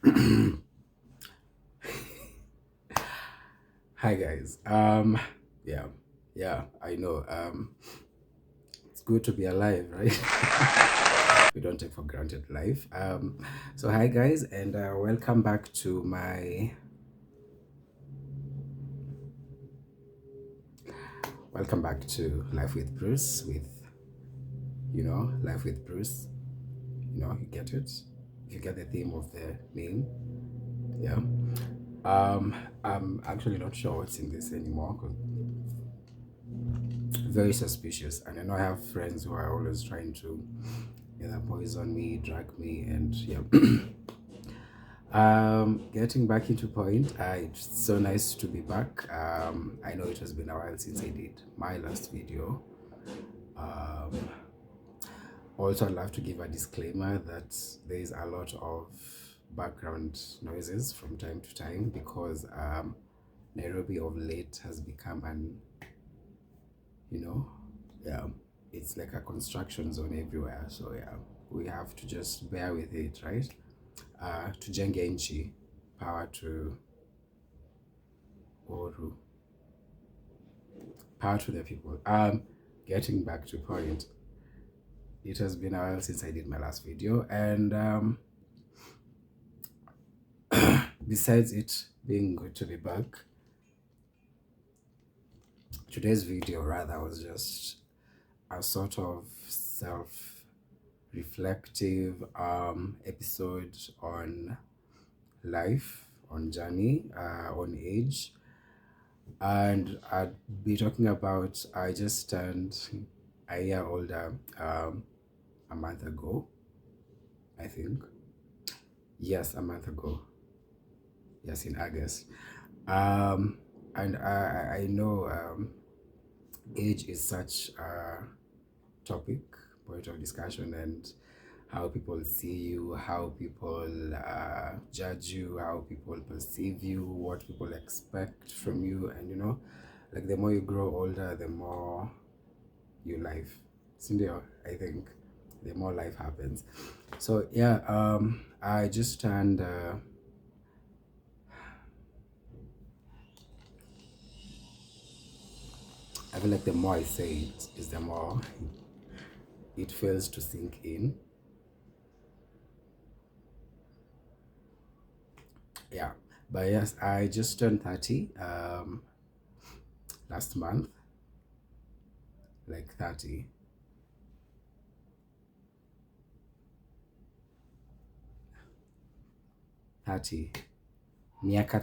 Hi guys. Yeah, yeah, I know. It's good to be alive, right? We don't take for granted life. So hi guys, and welcome back to my welcome back to Life with Bruce. With Life with Bruce. You get it. You get the theme of the name. Yeah. I'm actually not sure what's in this anymore. 'Cause very suspicious, and I know I have friends who are always trying to either poison me, drug me, and yeah. Getting back into point, it's so nice to be back. I know it has been a while since I did my last video. Um, Also, I'd love to give a disclaimer that there is a lot of background noises from time to time because Nairobi of late has become you know, yeah, it's like a construction zone everywhere. So yeah, we have to just bear with it, right? Tujenge nchi, power to Oru, power to the people. Getting back to point, it has been a while since I did my last video, and besides it being good to be back, today's video rather was just a sort of self-reflective episode on life, on journey, on age, and I'd be talking about I just turned a year older a month ago, I think. Yes, a month ago. Yes, in August. And I know age is such a topic, point of discussion, and how people see you, how people judge you, how people perceive you, what people expect from you, and like the more you grow older, the more you life. Sindio, I think the more life happens. So yeah, I just turned. I feel like the more I say it, is the more it fails to sink in. Yeah, but yes, I just turned 30 last month, like 30 miaka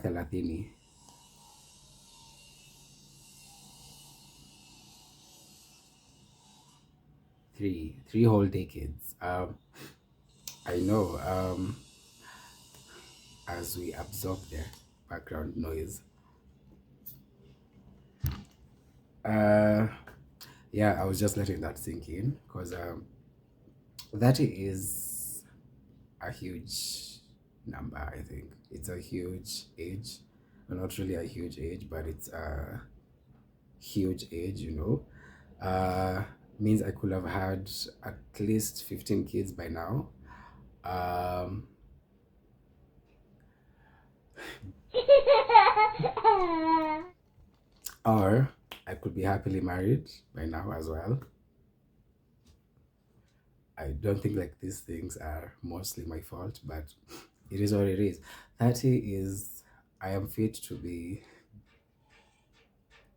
30, three whole decades. I know, as we absorb the background noise. Uh, yeah, I was just letting that sink in because 30 is a huge number. I think it's a huge age. Well, not really a huge age, but it's a huge age, means I could have had at least 15 kids by now. Um, or I could be happily married by now as well. I don't think like these things are mostly my fault, but it is what it is. 30 is, I am fit to be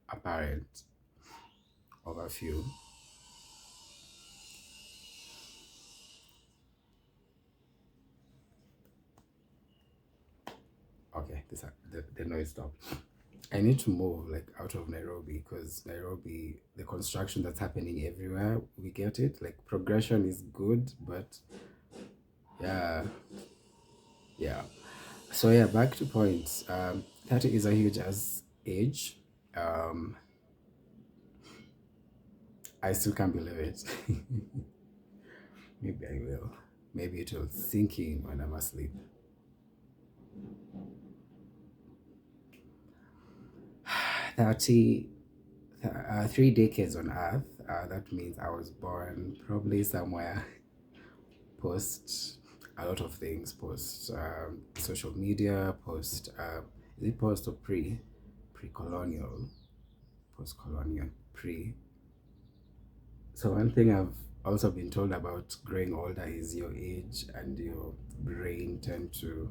a parent of a few. Okay, the noise stopped. I need to move like out of Nairobi because Nairobi, the construction that's happening everywhere, we get it. Like progression is good, but yeah, yeah. So yeah, back to points. 30 is a huge as age. Um, I still can't believe it. Maybe I will. Maybe it will sink in when I'm asleep. 30, 3 decades on Earth. That means I was born probably somewhere post. a lot of things post social media, post is it post or pre-colonial, post-colonial, pre. So one thing I've also been told about growing older is your age and your brain tend to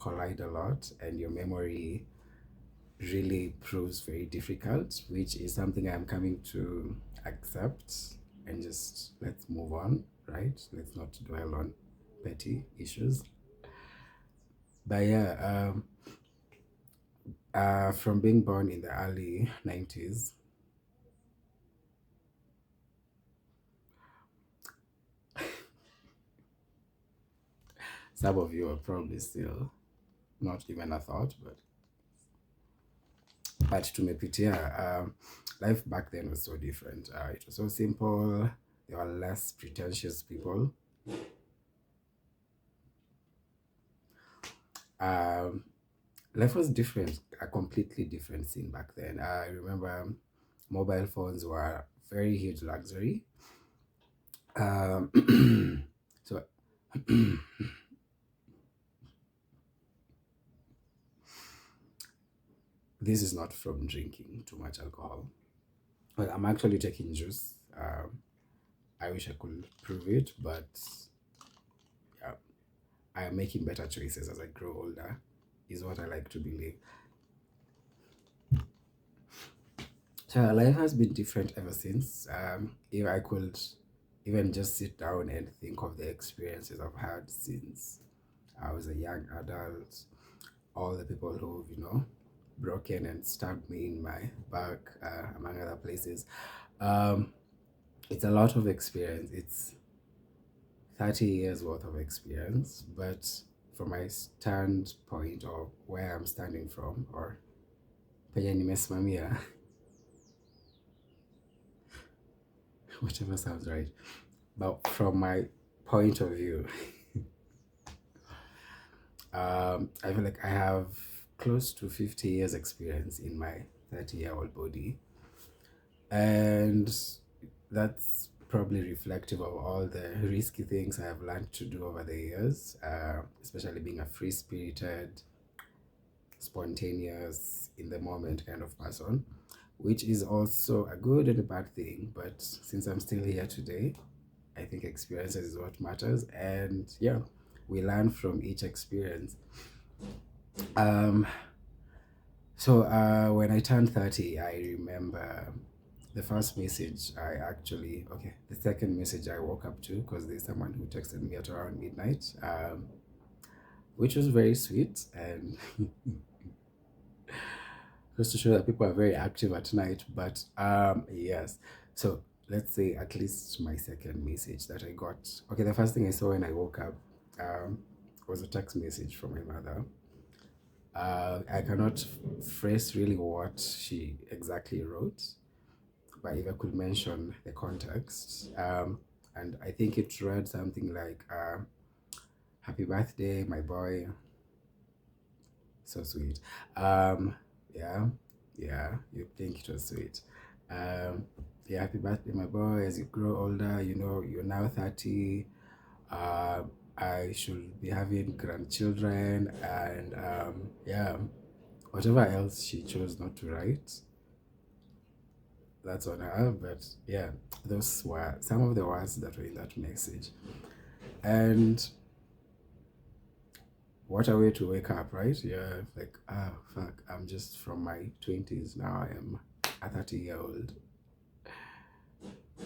collide a lot, and your memory really proves very difficult, which is something I'm coming to accept and just let's move on, right? Let's not dwell on petty issues. But yeah, from being born in the early 90s, some of you are probably still not even a thought, but tumepitia. Life back then was so different. It was so simple. There were less pretentious people. Um, Life was different, a completely different scene back then. I remember mobile phones were very huge luxury. So this is not from drinking too much alcohol. Well, I'm actually taking juice. I wish I could prove it, but yeah, I am making better choices as I grow older, is what I like to believe. So life has been different ever since. If I could even just sit down and think of the experiences I've had since I was a young adult, all the people who've, broken and stabbed me in my back, among other places. Um, it's a lot of experience. It's 30 years worth of experience, but from my standpoint or where I'm standing from, or penye nimesimamia, whichever sounds right. But from my point of view, I feel like I have close to 50 years experience in my 30-year-old body. And that's probably reflective of all the risky things I have learned to do over the years, especially being a free spirited, spontaneous, in the moment kind of person, which is also a good and a bad thing. But since I'm still here today, I think experiences is what matters. And yeah, we learn from each experience. Um, so when I turned 30, I remember the first message I actually, okay, the second message I woke up to, because there's someone who texted me at around midnight, which was very sweet, and just to show that people are very active at night. But yes, so let's say at least my second message that I got. Okay, the first thing I saw when I woke up um, was a text message from my mother. I cannot phrase really what she exactly wrote, but if I could mention the context, and I think it read something like, "Happy birthday, my boy." So sweet. Um, yeah, yeah, you think it was sweet. Um, yeah, happy birthday, my boy. As you grow older, you're now 30. Uh, I should be having grandchildren, and yeah, whatever else she chose not to write, that's on her. But yeah, those were some of the words that were in that message. And what a way to wake up, right? Yeah, like, fuck, I'm just from my 20s. Now I am a 30-year-old.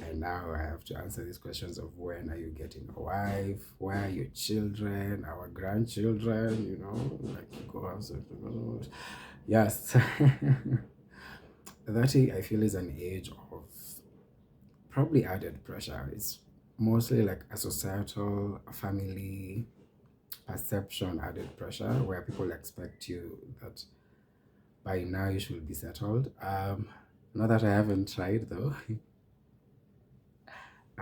And now I have to answer these questions of when are you getting a wife? Where are your children, our grandchildren, like go out. Yes. 30, I feel, is an age of probably added pressure. It's mostly like a societal, a family perception added pressure where people expect you that by now you should be settled. Not that I haven't tried though.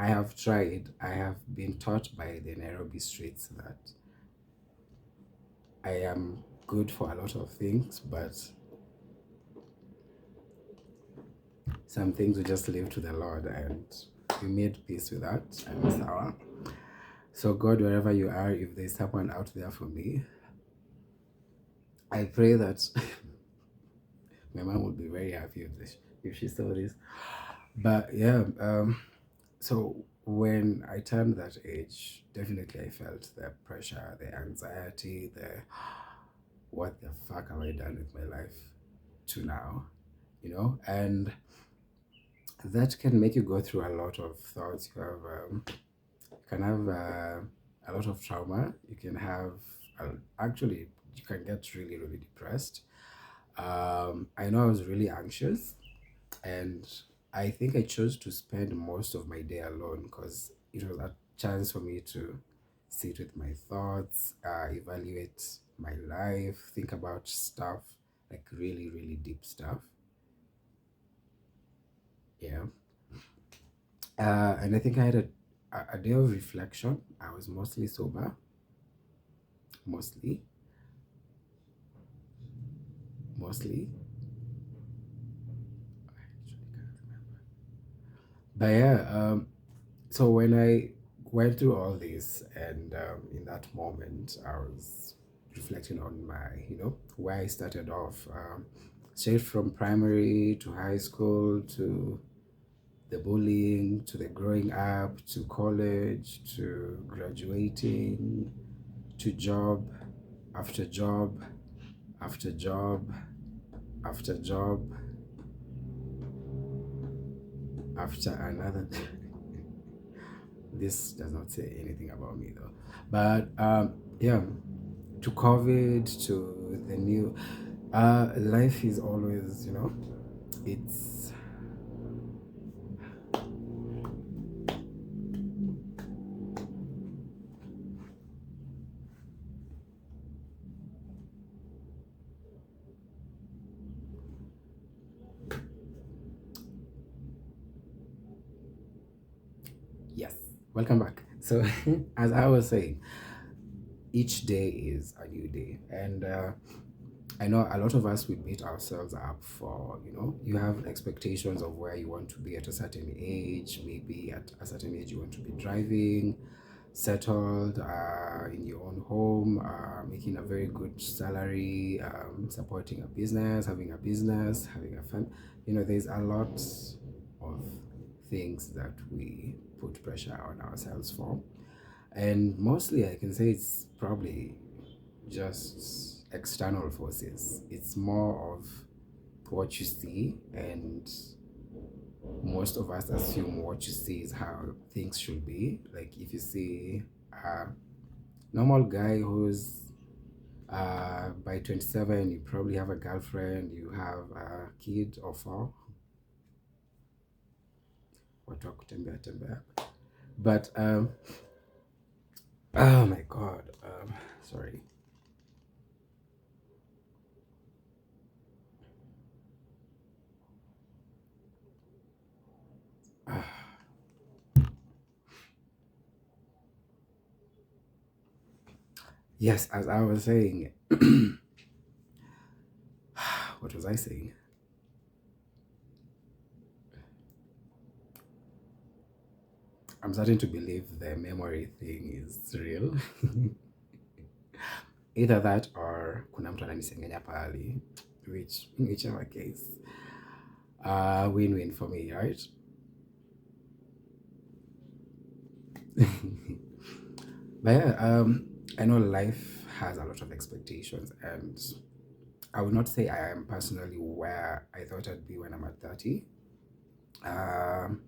I have tried. I have been taught by the Nairobi streets that I am good for a lot of things, but some things we just leave to the Lord, and we made peace with that and sour. So, God, wherever you are, if there's someone out there for me, I pray that my mom would be very happy if if she saw this. But yeah, so when I turned that age, definitely I felt the pressure, the anxiety, the what the fuck have I done with my life to now, and that can make you go through a lot of thoughts. You can have a lot of trauma. You can have, actually, you can get really, really depressed. I know I was really anxious, and I think I chose to spend most of my day alone because it was a chance for me to sit with my thoughts, evaluate my life, think about stuff, like really, really deep stuff. Yeah. And I think I had a day of reflection. I was mostly sober, mostly, mostly. I actually can't remember. But yeah, so when I went through all this, and in that moment, I was reflecting on my, where I started off, straight from primary to high school to the bullying to the growing up to college to graduating to job after job after job after job after another. This does not say anything about me though. But yeah, to COVID, to the new, life is always, it's, yes, welcome back. So, as I was saying, each day is a new day. And I know a lot of us, we beat ourselves up for, you have expectations of where you want to be at a certain age. Maybe at a certain age, you want to be driving, settled in your own home, making a very good salary, supporting a business, having a family. There's a lot of things that we put pressure on ourselves for. And mostly, I can say it's probably just external forces. It's more of what you see, and most of us assume what you see is how things should be. Like if you see a normal guy who's by 27, you probably have a girlfriend, you have a kid or four, watu wa kutembea tembea. But oh my god, sorry. Yes, as I was saying, what was I saying? I'm starting to believe the memory thing is real. Either that or kuna mtu ananisengenya pahali, which in whichever case, win-win for me, right? But yeah, I know life has a lot of expectations, and I would not say I am personally where I thought I'd be when I'm at 30. Um,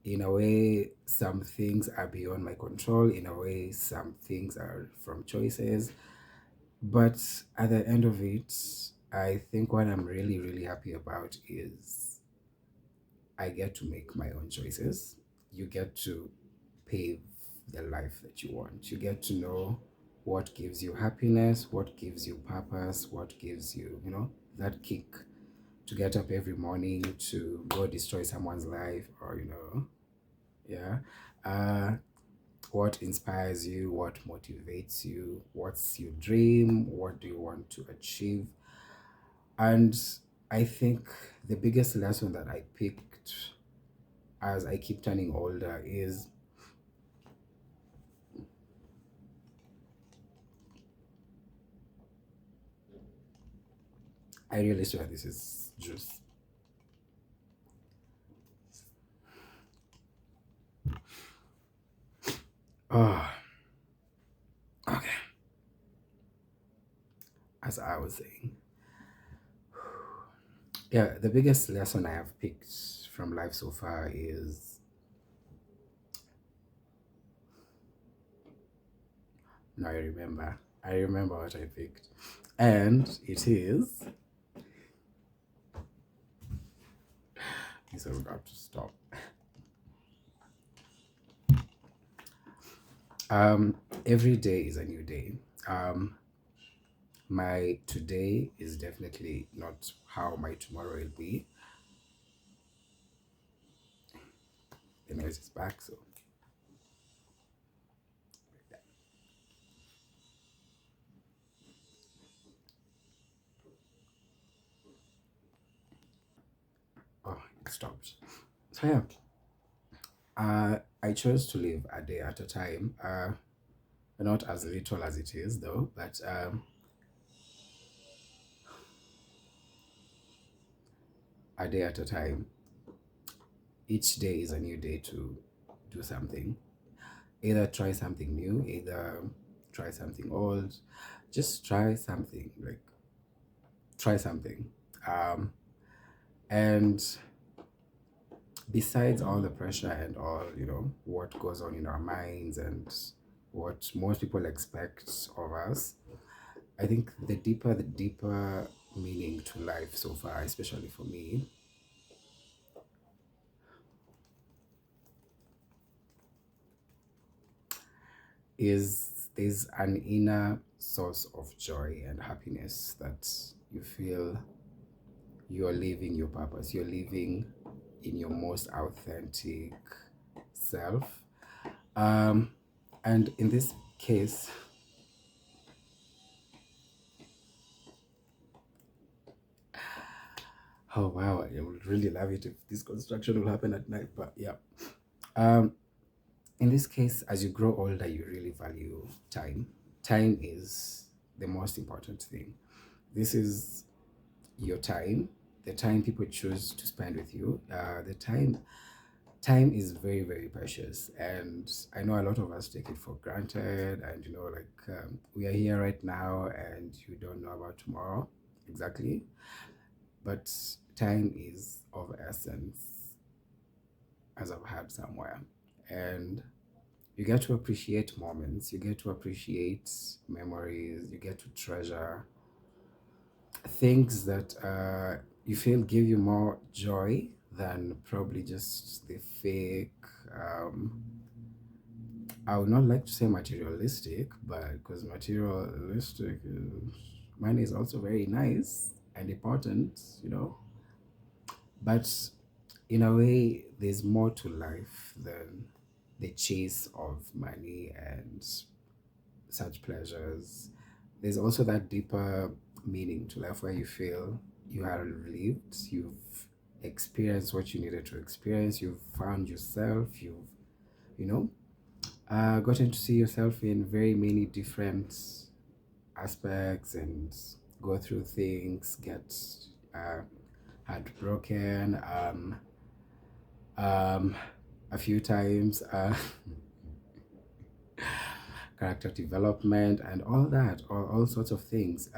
in a way, some things are beyond my control. In a way, some things are from choices. But at the end of it, I think what I'm really, really happy about is I get to make my own choices. You get to pave the life that you want. You get to know what gives you happiness, what gives you purpose, what gives you, that kick to get up every morning to go destroy someone's life, or, yeah. Uh, what inspires you, what motivates you, what's your dream, what do you want to achieve. And I think the biggest lesson that I picked as I keep turning older is I really swear this is juice. Oh, okay. As I was saying, yeah, the biggest lesson I have picked from life so far is no, I remember. I remember what I picked. And it is this has got to stop. Every day is a new day. Um, my today is definitely not how my tomorrow will be. The noise is back, so oh, it stopped. So yeah, I chose to live a day at a time. Not as little as it is though, but a day at a time. Each day is a new day to do something. Either try something new, either try something old. Just try something. Like try something. Um, and besides all the pressure and all, what goes on in our minds and what most people expect of us, I think the deeper meaning to life so far, especially for me, is there's an inner source of joy and happiness that you feel you're living your purpose, you're living in your most authentic self. Um, and in this case, oh wow, I would really love it if this construction will happen at night, but yeah. Um, in this case, as you grow older, you really value time. Time is the most important thing. This is your time, the time people choose to spend with you. The time is very very precious, and I know a lot of us take it for granted. And like we are here right now, and you don't know about tomorrow exactly. But time is of essence, as I've heard somewhere, and you get to appreciate moments, you get to appreciate memories, you get to treasure things that you feel give you more joy than probably just the fake. Um, I would not like to say materialistic, but because materialistic money is also very nice and important, but in a way, there's more to life than the chase of money and such pleasures. There's also that deeper meaning to life where you feel you are lived, you've experienced what you needed to experience, you've found yourself, you've, you know, gotten to see yourself in very many different aspects and go through things, get uh, heartbroken um, a few times, character development, and all that, all sorts of things.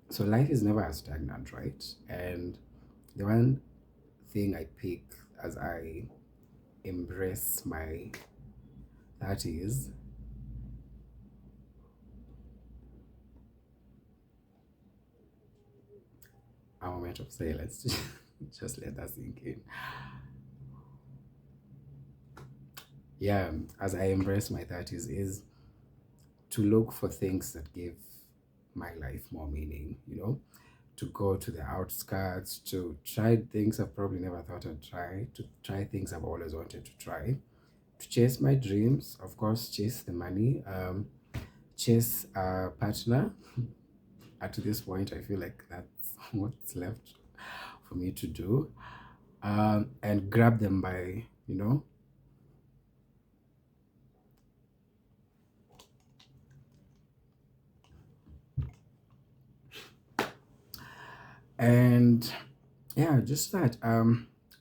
So life is never as stagnant, right? And the one thing I pick as I embrace my 30s, a moment of silence, just let that sink in. Yeah, as I embrace my 30s, is to look for things that give my life more meaning, to go to the outskirts, to try things I've probably never thought I'd try, to try things I've always wanted to try, to chase my dreams, of course, chase the money, chase a partner. At this point, I feel like that's what's left for me to do, and grab them by, And yeah, just that.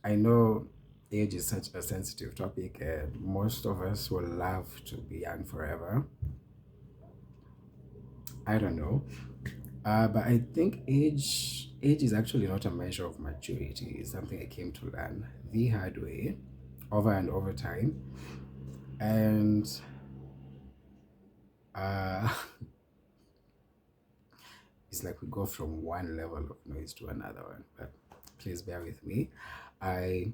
I know age is such a sensitive topic, and most of us will love to be young forever. I don't know. But I think age is actually not a measure of maturity. It's something I came to learn the hard way, over and over time. And uh, it's like we go from one level of noise to another one. But please bear with me. I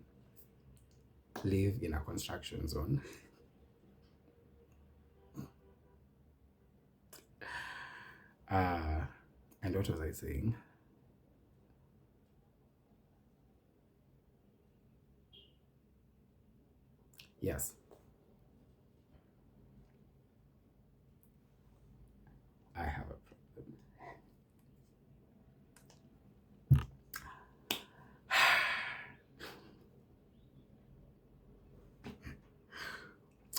live in a construction zone. Uh, and what was I saying? Yes, I have a problem.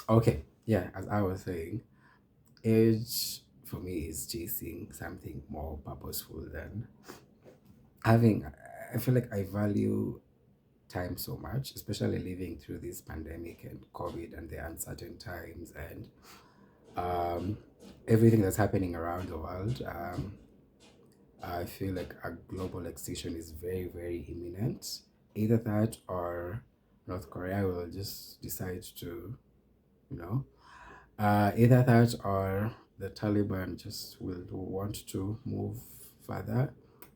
Okay, yeah, as I was saying, age for me is chasing something more purposeful than having. I feel like I value time so much, especially living through this pandemic and COVID and the uncertain times and um, everything that's happening around the world. I feel like a global extinction is very, very imminent. Either that or North Korea will just decide to, you know, either that or the Taliban just will want to move further.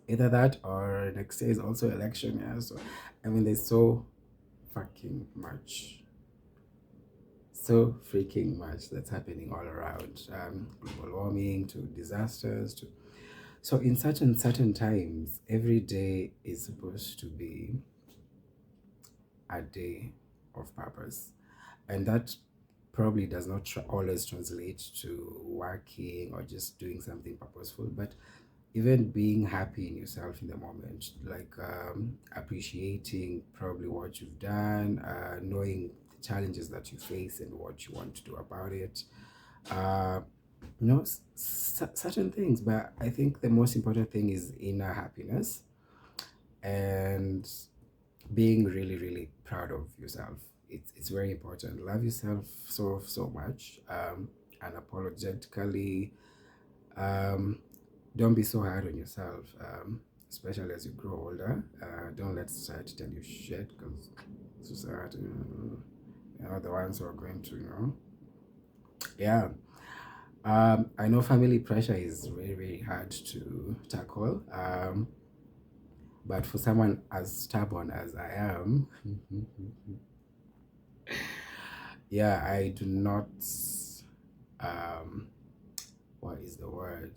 Either that or next year is also election year. So, I mean, there's fucking much, so freaking much that's happening all around. Global warming to disasters to so in certain times, every day is supposed to be a day of purpose, and that probably does not always translate to working or just doing something purposeful, but even being happy in yourself in the moment, like appreciating probably what you've done, knowing the challenges that you face and what you want to do about it. Uh, certain things, but I think the most important thing is inner happiness and being really, really proud of yourself. It's very important. Love yourself so much, unapologetically. Um, don't be so hard on yourself, especially as you grow older. Don't let society tell you shit because society, the ones who are going to, yeah. I know family pressure is very, very hard to tackle. But for someone as stubborn as I am, yeah, I do not. Um, what is the word?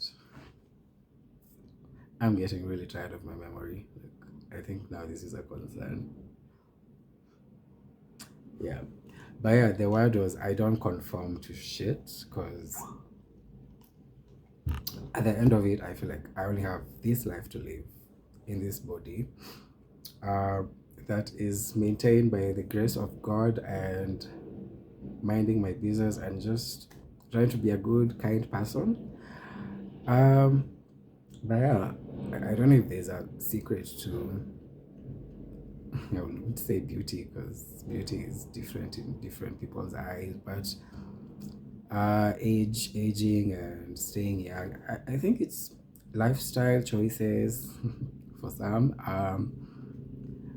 I'm getting really tired of my memory. Like, I think now this is a concern. Yeah. But yeah, the word was I don't conform to shit because at the end of it, I feel like I only have this life to live in this body uh, that is maintained by the grace of God and minding my business and just trying to be a good, kind person. Um, but yeah, I don't know if there's a secret to, I wouldn't say beauty because beauty is different in different people's eyes, but aging, and staying young. I think it's lifestyle choices for some.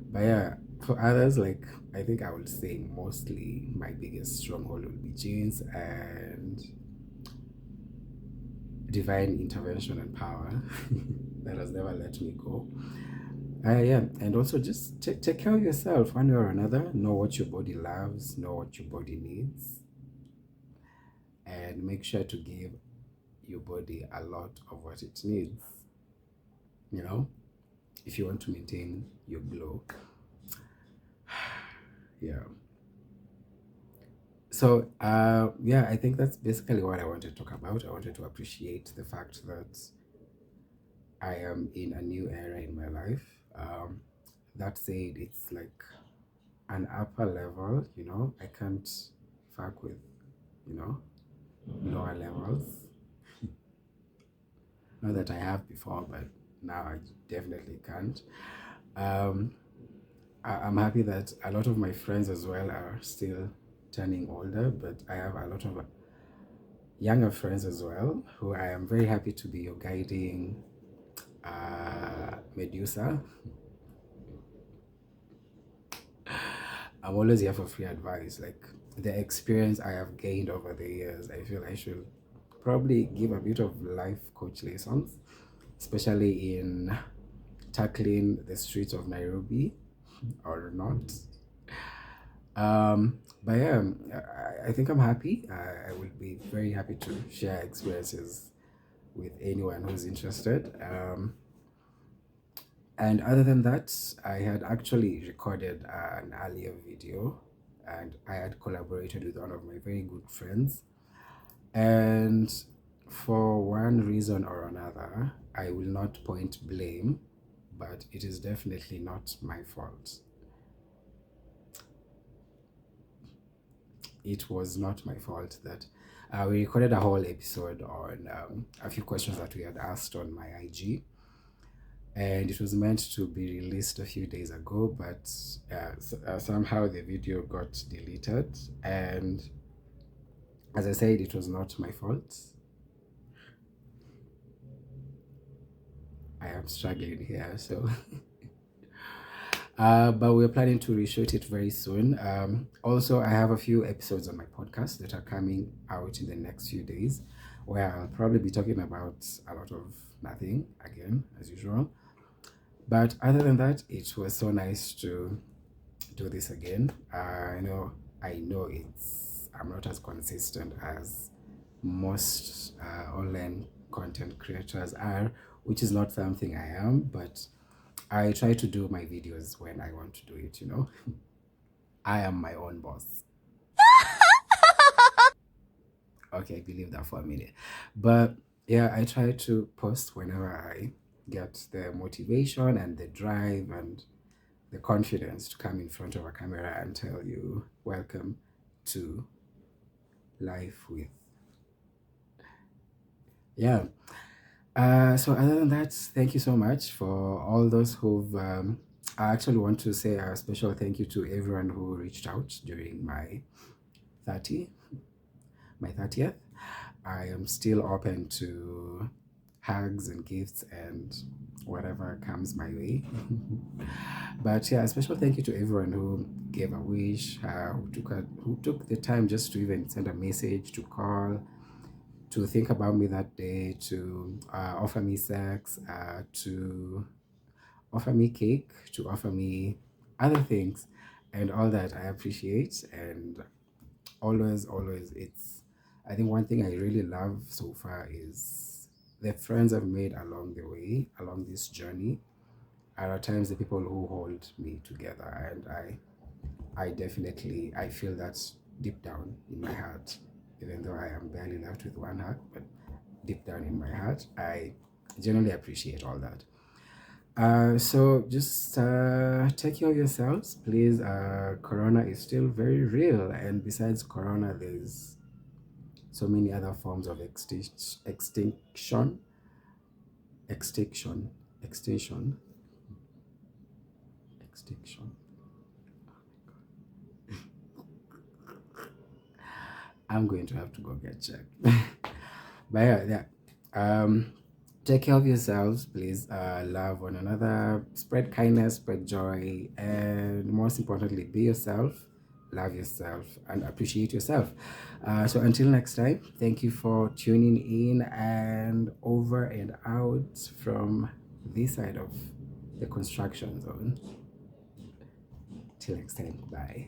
But yeah, for others, like I think I would say mostly my biggest stronghold would be genes and divine intervention and power that has never let me go. Yeah, and also just take care of yourself one way or another. Know what your body loves, know what your body needs, and make sure to give your body a lot of what it needs, you know, if you want to maintain your glow. Yeah. So, yeah, I think that's basically what I wanted to talk about. I wanted to appreciate the fact that I am in a new era in my life. That said, it's like an upper level, I can't fuck with, you know, lower levels. Not that I have before, but now I definitely can't. Um, I'm happy that a lot of my friends as well are still turning older, but I have a lot of younger friends as well who I am very happy to be your guiding Medusa. I'm always here for free advice. Like the experience I have gained over the years, I feel I should probably give a bit of life coach lessons, especially in tackling the streets of Nairobi or not. But yeah, I think I'm happy. I will be very happy to share experiences with anyone who's interested. And other than that, I had actually recorded an earlier video and I had collaborated with one of my very good friends. And for one reason or another, I will not point blame, but it is definitely not my fault. It was not my fault that we recorded a whole episode on a few questions that we had asked on my IG, and it was meant to be released a few days ago, but somehow the video got deleted. And as I said, it was not my fault. I am struggling here, so but we're planning to reshoot it very soon. Also, I have a few episodes on my podcast that are coming out in the next few days, where I'll probably be talking about a lot of nothing again, as usual. But other than that, it was so nice to do this again. I know I'm not as consistent as most online content creators are, which is not something I am, but I try to do my videos when I want to do it. I am my own boss. Okay, believe that for a minute. But yeah, I try to post whenever I get the motivation and the drive and the confidence to come in front of a camera and tell you, welcome to life with. Yeah. So other than that, thank you so much for all those who've. I actually want to say a special thank you to everyone who reached out during my 30, my 30th. I am still open to hugs and gifts and whatever comes my way. But yeah, a special thank you to everyone who gave a wish, who took the time just to even send a message, to call, to think about me that day, to offer me sex, to offer me cake, to offer me other things, and all that I appreciate. And always, I think one thing I really love so far is the friends I've made along the way, along this journey, are at times the people who hold me together. And I definitely, I feel that deep down in my heart, even though I am barely left with one heart, but deep down in my heart, I genuinely appreciate all that. So just take care of yourselves, please. Corona is still very real, and besides Corona, there's so many other forms of extinction, extinction, extinction. I'm going to have to go get checked. But yeah. Take care of yourselves, please. Love one another, spread kindness, spread joy, and most importantly, be yourself, love yourself, and appreciate yourself. So until next time, thank you for tuning in, and over and out from this side of the construction zone. Till next time, bye.